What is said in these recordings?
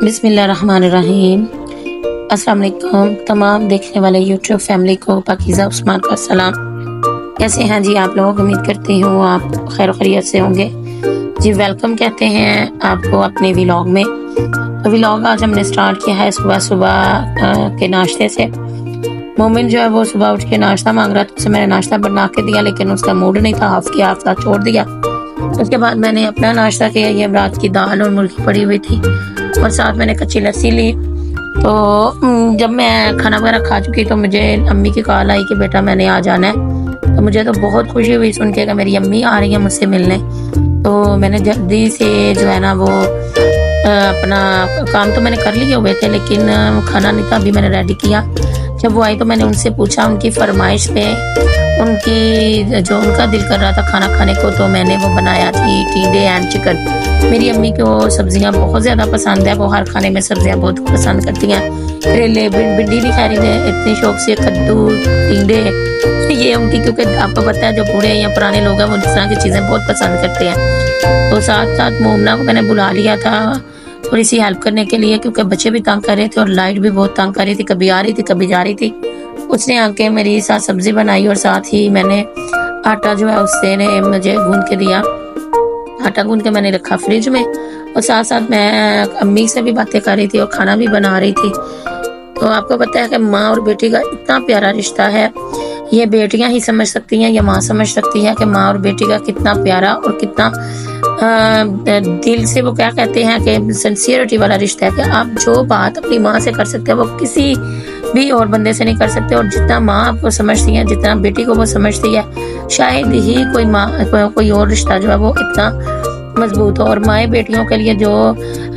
بسم اللہ الرحمن الرحیم۔ السلام علیکم تمام دیکھنے والے یوٹیوب فیملی کو پاکیزہ عثمان کا سلام۔ کیسے ہیں جی آپ لوگ؟ امید کرتی ہوں آپ خیر و خیریت سے ہوں گے جی۔ ویلکم کہتے ہیں آپ کو اپنے ولاگ میں۔ ولاگ آج ہم نے سٹارٹ کیا ہے صبح کے ناشتے سے۔ مومن جو ہے وہ صبح اٹھ کے ناشتہ مانگ رہا تھا، اسے میں نے ناشتہ بنا کے دیا لیکن اس کا موڈ نہیں تھا، ہاف کیا ہاف چھوڑ دیا۔ اس کے بعد میں نے اپنا ناشتہ کیا، یہ رات کی دال اور مرغی پڑی ہوئی تھی اور ساتھ میں نے کچی لسی لی۔ تو جب میں کھانا وغیرہ کھا چکی تو مجھے امی کی کال آئی کہ بیٹا میں نے آ جانا ہے۔ تو مجھے تو بہت خوشی ہوئی سن کے کہ میری امی آ رہی ہیں مجھ سے ملنے۔ تو میں نے جلدی سے جو ہے نا وہ اپنا کام تو میں نے کر لیے ہوئے تھے لیکن کھانا نہیں تھا، ابھی میں نے ریڈی کیا۔ جب وہ آئی تو میں نے ان سے پوچھا ان کی فرمائش پہ، ان کی جو ان کا دل کر رہا تھا کھانا کھانے کو، تو میں نے وہ بنایا تھی ٹینڈے اینڈ چکن۔ میری امی کو سبزیاں بہت زیادہ پسند ہے، وہ ہر کھانے میں سبزیاں بہت پسند کرتی ہیں۔ کریلے بھنڈی نہیں کھا رہی ہے اتنی شوق سے، کدو ٹینڈے یہ ان کی، کیونکہ آپ کو پتہ ہے جو بوڑھے یا پرانے لوگ ہیں وہ اس طرح کی چیزیں بہت پسند کرتے ہیں۔ تو ساتھ ساتھ مومنہ کو میں نے بلا لیا تھا تھوڑی سی ہیلپ کرنے کے لیے، کیونکہ بچے بھی تنگ کر رہے تھے اور لائٹ بھی بہت تنگ کر رہی تھی، کبھی آ رہی تھی کبھی جا رہی تھی۔ اس نے آ کے میری ساتھ سبزی بنائی اور ساتھ ہی میں نے آٹا جو ہے اس سے نے مجھے گوندھ کے دیا۔ آٹا گوندھ کے میں نے رکھا فریج میں، اور ساتھ ساتھ میں امی سے بھی باتیں کر رہی تھی اور کھانا بھی بنا رہی تھی۔ تو آپ کو پتہ ہے کہ ماں اور بیٹی کا اتنا پیارا رشتہ ہے، یہ بیٹیاں ہی سمجھ سکتی ہیں یا ماں سمجھ سکتی ہے کہ ماں اور بیٹی کا کتنا پیارا اور کتنا دل سے، وہ کیا کہتے ہیں کہ سنسیئرٹی والا رشتہ ہے، کہ آپ جو بات اپنی ماں سے کر سکتے ہیں وہ کسی بھی اور بندے سے نہیں کر سکتے، اور جتنا ماں آپ کو سمجھتی ہے، جتنا بیٹی کو وہ سمجھتی ہے، شاید ہی کوئی اور رشتہ جو ہے وہ اتنا مضبوط ہو۔ اور مائیں بیٹیوں کے لیے جو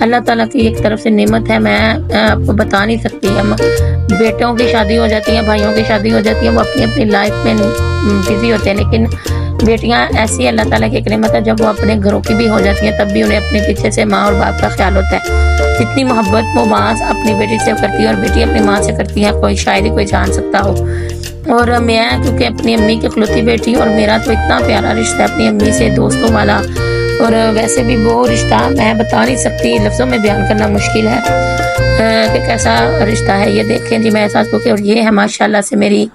اللہ تعالیٰ کی ایک طرف سے نعمت ہے، میں آپ کو بتا نہیں سکتی۔ بیٹوں کی شادی ہو جاتی ہے، بھائیوں کی شادی ہو جاتی ہے، وہ اپنی اپنی لائف میں بزی ہوتے ہیں، لیکن بیٹیاں ایسی اللہ تعالیٰ کی ایک نعمت ہے، جب وہ اپنے گھروں کی بھی ہو جاتی ہیں تب بھی انہیں اپنے پیچھے سے ماں اور باپ کا خیال ہوتا ہے۔ جتنی محبت وہ ماں اپنی بیٹی سے کرتی ہے اور بیٹی اپنی ماں سے کرتی ہے، کوئی شاید ہی کوئی جان سکتا ہو۔ اور میں کیونکہ اپنی امی کی اکلوتی بیٹی، اور میرا تو اتنا پیارا رشتہ ہے اپنی امی سے، دوستوں والا، اور ویسے بھی وہ رشتہ میں بتا نہیں سکتی، لفظوں میں بیان کرنا مشکل ہے کہ کیسا رشتہ ہے۔ یہ دیکھیں جی میں ساتھ کو، اور یہ ہے ماشاءاللہ سے میری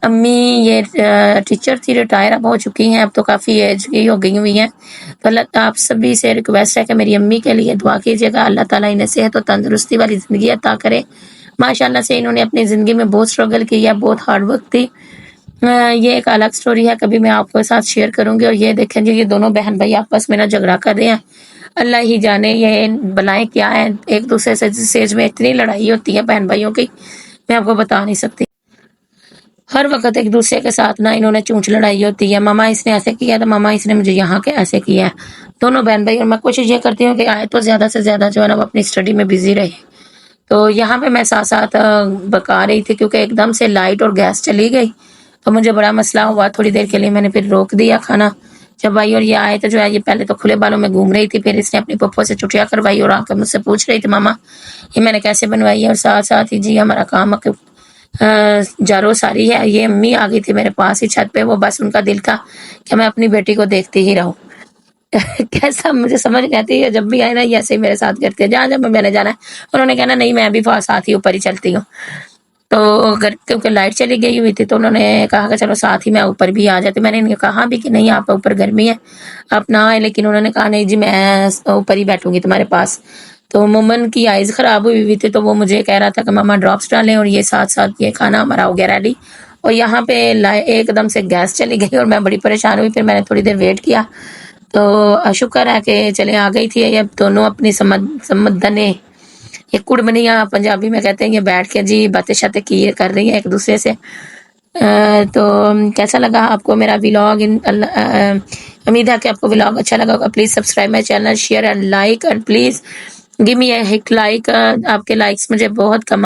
امی، یہ ٹیچر تھی، ریٹائر اب ہو چکی ہیں، اب تو کافی ایج کی ہو گئی ہوئی ہیں۔ تو اللہ آپ سبھی سے ریکویسٹ ہے کہ میری امی کے لیے دعا کیجیے گا، اللہ تعالیٰ انہیں صحت و تندرستی والی زندگی عطا کرے۔ ماشاءاللہ سے انہوں نے اپنی زندگی میں بہت سٹرگل کی ہے، بہت ہارڈ ورک تھی۔ یہ ایک الگ سٹوری ہے، کبھی میں آپ کے ساتھ شیئر کروں گی۔ اور یہ دیکھیں جی، یہ دونوں بہن بھائی آپس میں نہ جھگڑا کر رہے ہیں، اللہ ہی جانے یہ بلائیں کیا ہے، ایک دوسرے سے سیج میں اتنی لڑائی ہوتی ہے بہن بھائیوں کی، میں آپ کو بتا نہیں سکتی۔ ہر وقت ایک دوسرے کے ساتھ نہ انہوں نے چونچ لڑائی ہوتی ہے، ماما اس نے ایسے کیا تو ماما اس نے مجھے یہاں کے ایسے کیا ہے، دونوں بہن بھائی۔ اور میں کوشش یہ کرتی ہوں کہ آئے تو زیادہ سے زیادہ جو ہے نا وہ اپنی اسٹڈی میں بزی رہے۔ تو یہاں پہ میں ساتھ ساتھ پکا رہی تھی، کیونکہ ایک دم سے لائٹ اور گیس چلی گئی تو مجھے بڑا مسئلہ ہوا۔ تھوڑی دیر کے لیے میں نے پھر روک دیا کھانا۔ جب آئی اور یہ آئے تو جو ہے یہ پہلے تو کھلے بالوں میں گھوم رہی تھی، پھر اس نے اپنی پپو سے چٹیاں کروائی اور آ کر مجھ سے پوچھ رہی تھی ماما یہ میں نے کیسے بنوائی ہے۔ اور ساتھ ساتھ ہی جی ہمارا کام جارو ساری ہے۔ یہ امی آ گئی تھی میرے پاس ہی چھت پہ، وہ بس ان کا دل تھا کہ میں اپنی بیٹی کو دیکھتی ہی رہوں۔ کیسا مجھے سمجھ نہیں آتی ہے، جب بھی آئے نا یہ ایسے ہی میرے ساتھ کرتے ہیں، جہاں جب میں نے جانا ہے انہوں نے کہنا نہیں میں بھی ساتھ ہی اوپر ہی چلتی ہوں۔ تو کیونکہ لائٹ چلی گئی ہوئی تھی تو انہوں نے کہا کہ چلو ساتھ ہی میں اوپر بھی آ جاتی۔ میں نے کہا بھی کہ نہیں آپ اوپر گرمی ہے آپ نہ آئے، لیکن انہوں نے کہا نہیں جی میں اوپر ہی بیٹھوں گی تمہارے پاس۔ تو مومن کی آئز خراب ہوئی تھی تو وہ مجھے کہہ رہا تھا کہ ماما ڈراپس ڈالیں، اور یہ ساتھ ساتھ یہ کھانا ہمارا ہو گیا ریڈی۔ اور یہاں پہ ایک دم سے گیس چلی گئی اور میں بڑی پریشان ہوئی، پھر میں نے تھوڑی دیر ویٹ کیا تو شکر ہے کہ چلے آ گئی تھی۔ یہ دونوں اپنی سمدنے، یہ کڑمنیاں پنجابی میں کہتے ہیں، یہ بیٹھ کے جی باتیں شاتیں کی کر رہی ہیں ایک دوسرے سے۔ تو کیسا لگا آپ کو میرا ولاگ؟ امید ہے کہ آپ کو ولاگ اچھا لگا ہوگا۔ Please subscribe my channel, share and like, and please give me a like. آپ کے لائکس مجھے بہت کم